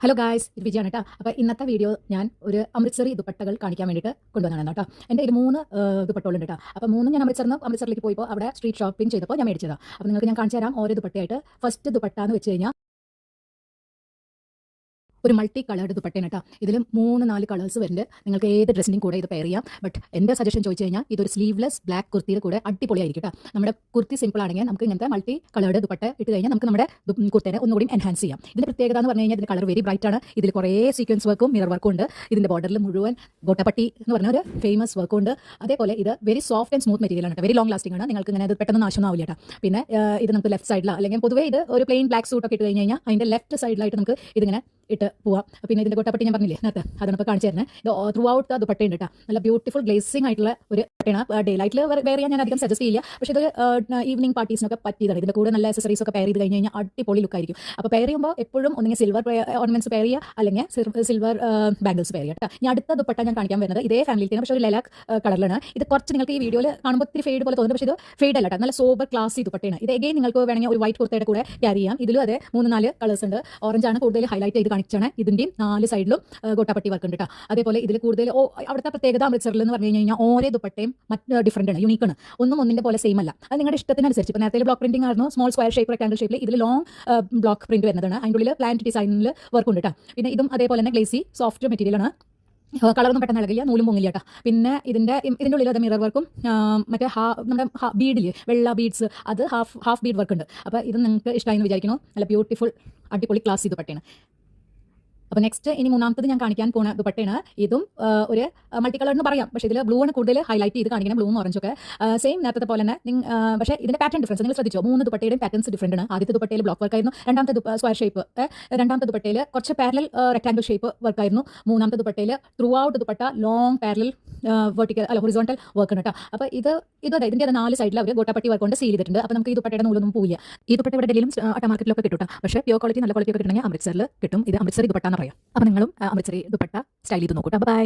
Hello guys, ഇത് വിജയാണ് കേട്ടോ. അപ്പോൾ ഇന്നത്തെ വീഡിയോ ഞാൻ ഒരു അമൃത്സറി ദുപ്പട്ടകൾ കാണിക്കാൻ വേണ്ടിയിട്ട് കൊണ്ടുവന്നതാണ് കേട്ടോ. എൻ്റെ ഒരു 3 ദുപ്പട്ടകളുണ്ട് കേട്ടോ. അപ്പോൾ 3 ഞാൻ അമൃത്സറിലേക്ക് പോയപ്പോൾ അവിടെ സ്ട്രീറ്റ് ഷോപ്പിംഗ് ചെയ്തപ്പോൾ ഞാൻ മേടിച്ചതാണ്. അപ്പോൾ നിങ്ങൾക്ക് ഞാൻ കാണിച്ചു തരാം ഓരോ ദുപ്പട്ടയായിട്ട്. ഫസ്റ്റ് ദുപ്പട്ട എന്ന് വെച്ച് കഴിഞ്ഞാൽ ഒരു മൾട്ടി കളേർഡ് ദുപ്പട്ടയാണ് കേട്ടോ. ഇതിൽ 3-4 കളേഴ്സ് വരുന്നുണ്ട്. നിങ്ങൾക്ക് ഏത് ഡ്രസ്സിൻ്റെയും കൂടെ ഇത് പെയർ ചെയ്യാം. ബട്ട് എൻ്റെ സജഷൻ ചോദിച്ചു കഴിഞ്ഞാൽ ഇതൊരു സ്ലീവ്ലെസ് ബ്ലാക്ക് കുർത്തിയുടെ കൂടെ അടിപൊളിയായിരിക്കും കേട്ടോ. നമ്മുടെ കുർത്തി സിമ്പിൾ ആണെങ്കിൽ നമുക്ക് ഇങ്ങനത്തെ മൾട്ടി കളേർഡ് ദുപ്പട്ട ഇട്ട് കഴിഞ്ഞാൽ നമുക്ക് നമ്മുടെ കുർത്തേനെ ഒന്നുകൂടി എൻഹാൻസ് ചെയ്യാം. ഇതിൻ്റെ പ്രത്യേകത എന്ന് പറഞ്ഞു കഴിഞ്ഞാൽ ഇതിൻ്റെ കളർ വെരി ബ്രൈറ്റ് ആണ്. ഇതിൽ കുറേ സീക്വൻസ് വർക്കും മിറർ വർക്കും ഉണ്ട്. ഇതിൻ്റെ ബോർഡറിൽ മുഴുവൻ ഗോട്ടപ്പട്ടി എന്ന് പറഞ്ഞ ഒരു ഫേമസ് വർക്കും ഉണ്ട്. അതേപോലെ ഇത് very soft and smooth material ആണ്, വെരി ലോങ് ലാസ്റ്റിംഗ് ആണ്. നിങ്ങൾക്ക് ഇങ്ങനെ അത് പെട്ടെന്ന് നാശമൊന്നും ആവില്ല കേട്ടോ. പിന്നെ ഇത് നമുക്ക് ലെഫ്റ്റ് സൈഡിലാണ്, അല്ലെങ്കിൽ പൊതുവേ ഇത് ഒരു പ്ലെയിൻ ബ്ലാക്ക് സൂട്ടൊക്കെ ഇട്ട് കഴിഞ്ഞ് കഴിഞ്ഞാൽ അതിൻ്റെ ലെഫ്റ്റ് സൈഡിലായിട്ട് നമുക്ക് ഇതിങ്ങനെ ഇട്ട് പോവാം. പിന്നെ ഇതിൻ്റെ ഗോട്ടപ്പട്ടി ഞാൻ പറഞ്ഞില്ലേ നേരത്തെ, അതാണ് ഇപ്പോൾ കാണിച്ചു തരുന്നത്. ഇത് ത്രൂ ഔട്ട് ദുപ്പട്ടയുണ്ട് കേട്ടോ. നല്ല ബ്യൂട്ടിഫുൾ ഗ്ലേസിംഗ് ആയിട്ടുള്ള ഒരു ദുപ്പട്ടയാണ്. ഡേ ലൈറ്റിൽ വെയർ ചെയ്യാൻ ഞാൻ അധികം സജസ്റ്റ് ചെയ്യില്ല. പക്ഷേ ഇത് ഈവനിങ് പാർട്ടീസിനൊക്കെ പറ്റിയതാണ്. ഇതിൻ്റെ കൂടെ നല്ല അക്സസറീസ് ഒക്കെ പെയർ ചെയ്ത് കഴിഞ്ഞ് കഴിഞ്ഞാൽ അടിപൊളി ലുക്കായിരിക്കും. അപ്പോൾ പെയർ ചെയ്യുമ്പോൾ എപ്പോഴും ഒന്നെങ്കിൽ സിൽവർ ഓർണമെന്റ്സ് പെയർ ചെയ്യുക, അല്ലെങ്കിൽ സിൽവർ ബാംഗിൾസ് പെയർ ചെയ്യുക കേട്ടോ. ഞാൻ അടുത്ത ദുപ്പട്ട ഞാൻ കാണിക്കാൻ വരുന്നത് ഇതേ ഫാമിലിയിൽ തന്നെ, പക്ഷേ ഒരു ലൈലാക്ക് കളറിലാണ്. ഇത് കുറച്ച് നിങ്ങൾക്ക് ഈ വീഡിയോയിൽ കാണുമ്പോൾ ഒത്തിരി ഫെയ്ഡ് പോലെ തോന്നുന്നു, പക്ഷേ ഇത് ഫെയ്ഡ് അല്ല കേട്ടോ. നല്ല സോബർ ക്ലാസി ദുപ്പട്ടയാണ്. ഇത് എഗെയിൻ നിങ്ങൾക്ക് വേണമെങ്കിൽ ഒരു വൈറ്റ് കുർത്തയുടെ കൂടെ ക്യാരി ചെയ്യാം. ഇതിലും അതെ 3-4 കളേഴ്സ് ഉണ്ട്. ഓറഞ്ച് ആണ് കൂടുതൽ ഹൈലൈറ്റ് ചെയ്ത് കാണിച്ചാണ്. ഇതിൻ്റെയും 4 സൈഡിലും ഗോട്ടാപ്പട്ടി വർക്ക് ഉണ്ട് കേട്ടോ. അതേപോലെ ഇതിൽ കൂടുതൽ അവിടുത്തെ പ്രത്യേകത അമൃത്സറിൽ എന്ന് പറഞ്ഞു കഴിഞ്ഞാൽ ഓരോ ദുപ്പട്ടയും ഡിഫറൻ്റ് ആണ്, യുണീക്ക് ആണ്. ഒന്നിൻ്റെ പോലെ സെയിം അല്ല. അത് നിങ്ങളുടെ ഇഷ്ടത്തിനനുസരിച്ച്. ഇപ്പോൾ നേരത്തെ ബ്ലോക്ക് പ്രിന്റിംഗ് ആയിരുന്നു, സ്മോൾ സ്ക്വയർ ഷേപ്പ് റെക്ടാങ്കിൾ ഷേപ്പിൽ. ഇതിൽ ലോങ് ബ്ലോക്ക് പ്രിന്റ് വരുന്നതാണ്. അതിൻ്റെ ഉള്ളിൽ പ്ലാന്റ് ഡിസൈനിൽ വർക്ക് ഉണ്ട് കേട്ടോ. പിന്നെ ഇതും അതേപോലെ തന്നെ ഗ്ലേസി സോഫ്റ്റ് മെറ്റീരിയൽ ആണ്. കളറൊന്നും പെട്ടെന്ന് ഇളകില്ല, നൂലും പൊങ്ങില്ല കേട്ടോ. പിന്നെ ഇതിൻ്റെ ഉള്ളിൽ അത് മിറർ വർക്കും മറ്റേ നമ്മുടെ ബീഡിൽ വെള്ള ബീഡ്സ്, അത് ഹാഫ് ബീഡ് വർക്ക് ഉണ്ട്. അപ്പോൾ ഇത് നിങ്ങൾക്ക് ഇഷ്ടമായി എന്ന് വിചാരിക്കുന്നു. നല്ല ബ്യൂട്ടിഫുൾ അടിപൊളി ക്ലാസ് ദുപ്പട്ടയാണ്. അപ്പോൾ നെക്സ്റ്റ് ഇനി മൂന്നാമത്തത് ഞാൻ കാണിക്കാൻ പോകുന്ന ദുപ്പട്ടയാണ്. ഇതും ഒരു മൾട്ടി കളർ എന്ന് പറയാം, പക്ഷേ ഇതിൽ ബ്ലൂ ആണ് കൂടുതൽ ഹൈലൈറ്റ് ചെയ്ത് കാണിക്കണം, ബ്ലൂവും ഓറഞ്ചൊക്കെ സെയിം നേരത്തെ പോലെ തന്നെ. പക്ഷേ ഇതിൻ്റെ പാറ്റേൺ ഡിഫറൻസ് നിങ്ങൾ ശ്രദ്ധിച്ചോ? 3 ദുപ്പട്ടയുടെയും പാറ്റേൺസ് ഡിഫറൻ്റ് ആണ്. ആദ്യത്തെ ദുപ്പട്ടയിൽ ബ്ലോക്ക് വർക്ക് ആയിരുന്നു, രണ്ടാമത്തെ സ്ക്വയർ ഷേപ്പ്, രണ്ടാമത്തെ ദുപ്പട്ടയിൽ കുറച്ച് പാരലൽ റെക്ടാങ്കിൾ ഷേപ്പ് വർക്ക് ആയിരുന്നു, മൂന്നാമത്തെ ദുപ്പട്ടയിൽ throughout dupatta long parallel horizontal work ആണ് കേട്ടോ. അപ്പോൾ ഇതേ ഇതിൻ്റെ 4 സൈഡിൽ അവർ ഗോട്ടാപ്പട്ടി വർക്ക് കൊണ്ട് സീൽ ചെയ്തിട്ടുണ്ട്. അപ്പോൾ നമുക്ക് ഈ ദുപ്പട്ടയുടെ നൂലൊന്നും പോവില്ല. ഈ ദുപ്പട്ട ഇവിടെ ഡെയിലും അട്ട മാർക്കറ്റിലൊക്കെ കിട്ടും. പക്ഷേ പ്യോർ ക്വാളിറ്റി നല്ല ക്വാളിറ്റി ഒക്കെ കിട്ടണമെങ്കിൽ അമൃത്സറിൽ കിട്ടും. ഇത് അമൃത്സറി ദുപ്പട്ട എന്ന് പറയാം. അപ്പോൾ നിങ്ങളും അമൃത്സറി ദുപ്പട്ട സ്റ്റൈൽ ചെയ്ത് നോക്കൂട്ടോ. ബൈ.